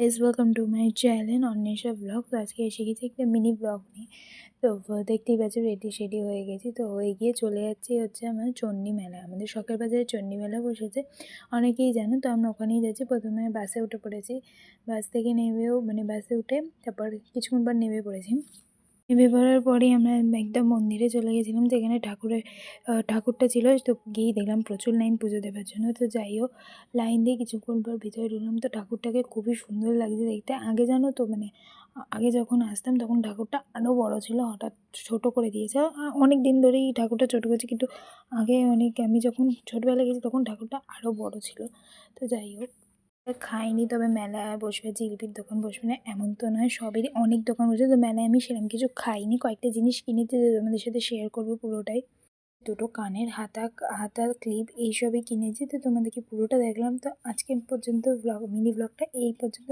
Guys welcome to my channel Anwesha blog. তো আজকে এসে গেছি একটা মিনি ব্লগ নিয়ে। তো দেখতেই পাচ্ছ রেডি শেডি হয়ে গেছি। তো হয়ে গিয়ে চলে যাচ্ছি হচ্ছে আমার চণ্ডী মেলা। আমাদের শখের বাজারে চণ্ডী মেলা বসেছে, অনেকেই জানো। তো আমরা ওখানেই যাচ্ছি। প্রথমে বাসে উঠে পড়েছি, বাস থেকে নেমেও বাসে উঠে তারপর কিছুক্ষণ পর নেমে পড়েছি। নেমে পড়ার পরেই আমরা একদম মন্দিরে চলে গেছিলাম, যেখানে ঠাকুরটা ছিল। তো গিয়েই দেখলাম প্রচুর লাইন পুজো দেওয়ার জন্য। তো যাই হোক, লাইন দিয়ে কিছুক্ষণ পর ভিতরে ঢুকলাম। তো ঠাকুরটাকে খুবই সুন্দর লাগছে দেখতে। আগে জানো তো আগে যখন আসতাম তখন ঠাকুরটা আরও বড় ছিল, হঠাৎ ছোট করে দিয়েছে। অনেক দিন ধরেই ঠাকুরটা ছোটো করছে, কিন্তু আগে আমি যখন ছোটোবেলায় গেছি তখন ঠাকুরটা আরও বড় ছিল। তো যাই হোক, খাইনি, তবে মেলায় বসবে, জিলিপির দোকান বসবে না এমন তো নয়, সবেরই অনেক দোকান বসে। তো মেলায় আমি সেরকম কিছু খাইনি, কয়েকটা জিনিস কিনেছি, তো তোমাদের সাথে শেয়ার করবো পুরোটাই। দুটো কানের হাতার ক্লিপ এইসবই কিনেছি, তো তোমাদেরকে পুরোটা দেখলাম। তো আজকে পর্যন্ত মিনি ব্লগটা এই পর্যন্ত।